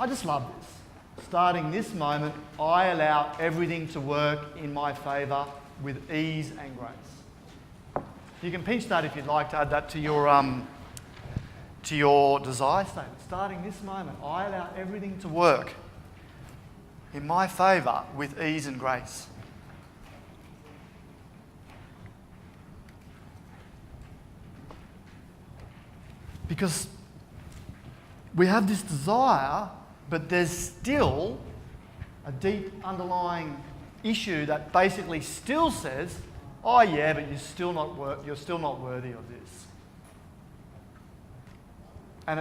I just love this. Starting this moment, I allow everything to work in my favour with ease and grace. You can pinch that if you'd like to add that to your desire statement. Starting this moment, I allow everything to work in my favour with ease and grace. Because we have this desire, but there's still a deep underlying issue that basically still says, oh yeah, but you're still not worthy of this. And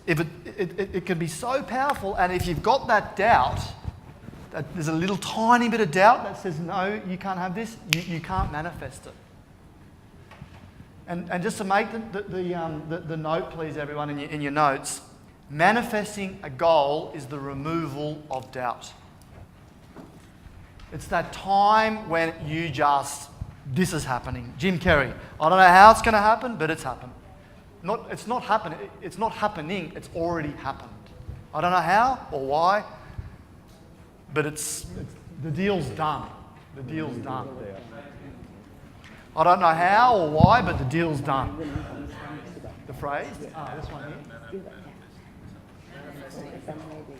it can be so powerful, and if you've got that doubt, that there's a little tiny bit of doubt that says, no, you can't have this, you can't manifest it. And just to make the note, please, everyone, in your notes, manifesting a goal is the removal of doubt. It's that time when this is happening. Jim Carrey, I don't know how it's going to happen, but it's happened. It's not happening, it's already happened. I don't know how or why, but the deal's done. The deal's done. I don't know how or why, but the deal's done. The phrase? This one here.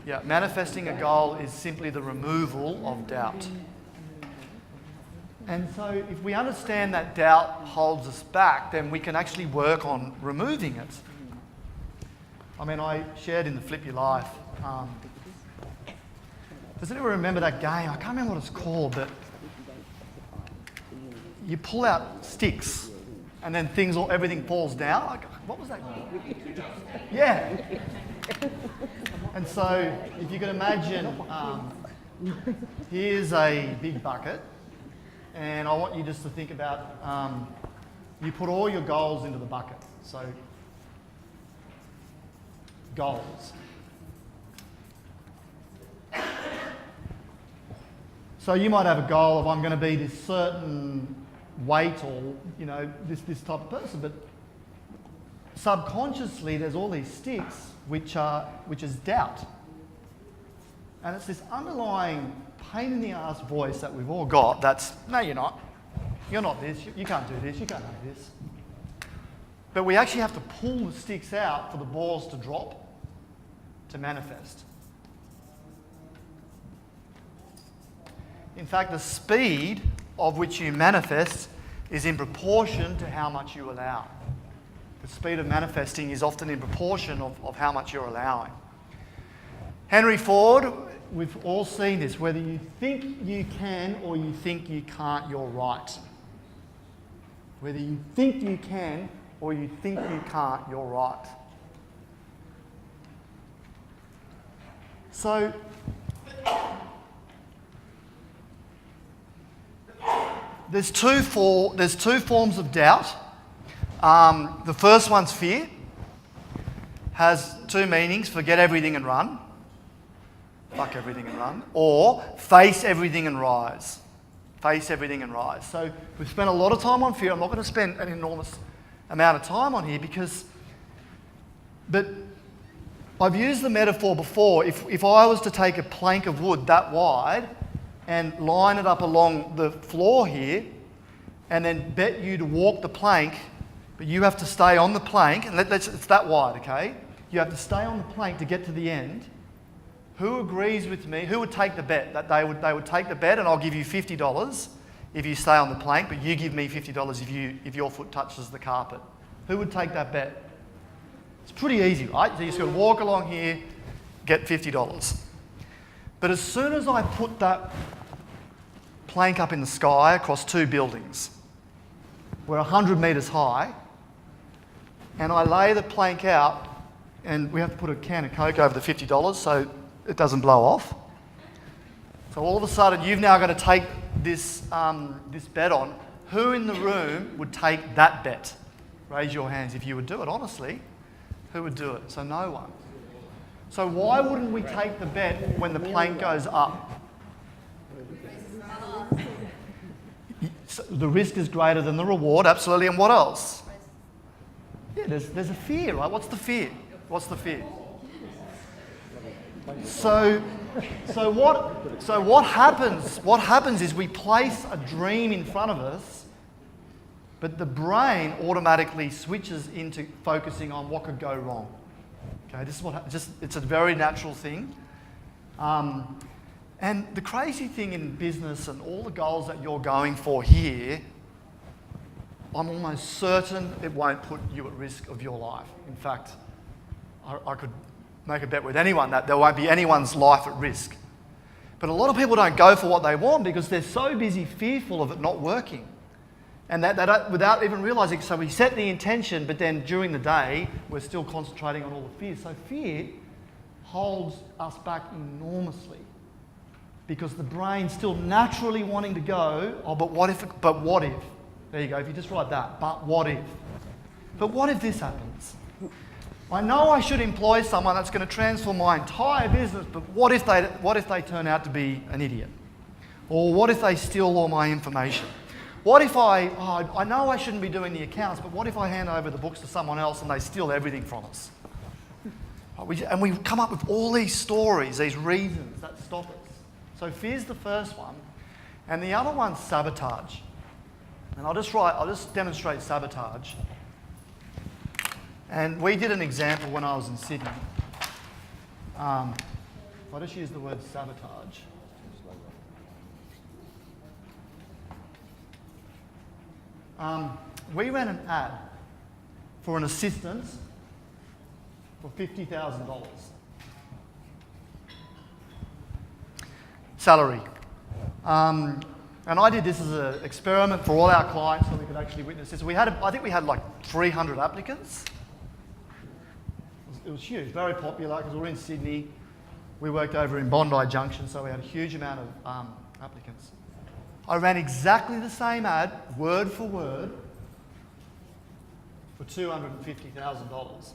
Yeah, manifesting a goal is simply the removal of doubt. And so if we understand that doubt holds us back, then we can actually work on removing it. I mean, I shared in the Flip Your Life. Does anyone remember that game? I can't remember what it's called, but you pull out sticks and then everything falls down. What was that? Yeah. And so if you can imagine, here's a big bucket, and I want you just to think about, you put all your goals into the bucket. So, goals. So you might have a goal of, I'm going to be this certain weight, or this type of person, but subconsciously there's all these sticks which is doubt, and it's this underlying pain in the ass voice that we've all got that's, no, you're not this, you can't do this, you can't do this. But we actually have to pull the sticks out for the balls to drop, to manifest. In fact, the speed of which you manifest is in proportion to how much you allow. The speed of manifesting is often in proportion of how much you're allowing. Henry Ford, we've all seen this. Whether you think you can or you think you can't, you're right. Whether you think you can or you think you can't, you're right. So, there's two forms of doubt. The first one's fear. Has two meanings: forget everything and run. Fuck everything and run. Or face everything and rise. Face everything and rise. So we've spent a lot of time on fear. I'm not going to spend an enormous amount of time on here but I've used the metaphor before. If I was to take a plank of wood that wide and line it up along the floor here, and then bet you to walk the plank, but you have to stay on the plank, and it's that wide, okay? You have to stay on the plank to get to the end. Who agrees with me? Who would take the bet? That they would take the bet, and I'll give you $50 if you stay on the plank, but you give me $50 if your foot touches the carpet. Who would take that bet? It's pretty easy, right? So you just got to walk along here, get $50. But as soon as I put that plank up in the sky across two buildings, we're 100 metres high, and I lay the plank out, and we have to put a can of Coke over the $50 so it doesn't blow off. So all of a sudden, you've now got to take this bet on. Who in the room would take that bet? Raise your hands if you would do it, honestly. Who would do it? So no one. So why wouldn't we take the bet when the plank goes up? So the risk is greater than the reward, absolutely. And what else? Yeah, there's a fear, right? What's the fear? What's the fear? So what happens? What happens is we place a dream in front of us, but the brain automatically switches into focusing on what could go wrong. Okay, this is it's a very natural thing. And the crazy thing in business and all the goals that you're going for here, I'm almost certain it won't put you at risk of your life. In fact, I could make a bet with anyone that there won't be anyone's life at risk. But a lot of people don't go for what they want because they're so busy fearful of it not working. And that without even realizing, so we set the intention, but then during the day, we're still concentrating on all the fear. So fear holds us back enormously because the brain's still naturally wanting to go, oh, but what if? There you go, if you just write that, but what if? But what if this happens? I know I should employ someone that's going to transform my entire business, but what if they turn out to be an idiot? Or what if they steal all my information? What if I know I shouldn't be doing the accounts, but what if I hand over the books to someone else and they steal everything from us? And we come up with all these stories, these reasons that stop us. So fear's the first one. And the other one's sabotage. And I'll just demonstrate sabotage. And we did an example when I was in Sydney. I'll just use the word sabotage. We ran an ad for an assistant for $50,000. Salary. And I did this as an experiment for all our clients so we could actually witness this. I think we had like 300 applicants. It was huge, very popular because we were in Sydney. We worked over in Bondi Junction, so we had a huge amount of applicants. I ran exactly the same ad, word for word, for $250,000.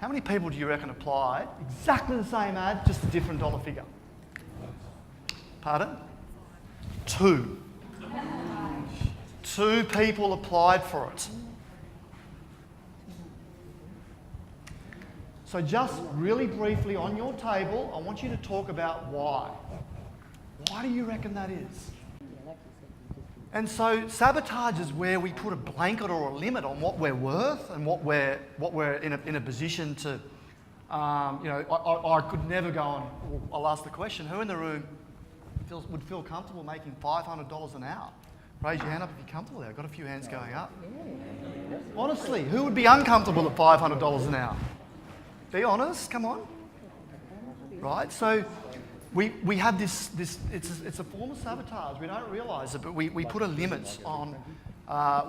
How many people do you reckon applied? Exactly the same ad, just a different dollar figure. Pardon? 2. 2 people applied for it. So just really briefly on your table, I want you to talk about why. Why do you reckon that is? And so sabotage is where we put a blanket or a limit on what we're worth and what we're in a position to, I could never go on. I'll ask the question, who in the room would feel comfortable making $500 an hour? Raise your hand up if you're comfortable there. I've got a few hands going up. Honestly, who would be uncomfortable at $500 an hour? Be honest, come on. Right, so we have this it's a form of sabotage. We don't realise it, but we put a limit on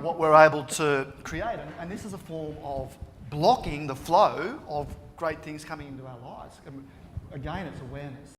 what we're able to create. And this is a form of blocking the flow of great things coming into our lives. Again, it's awareness.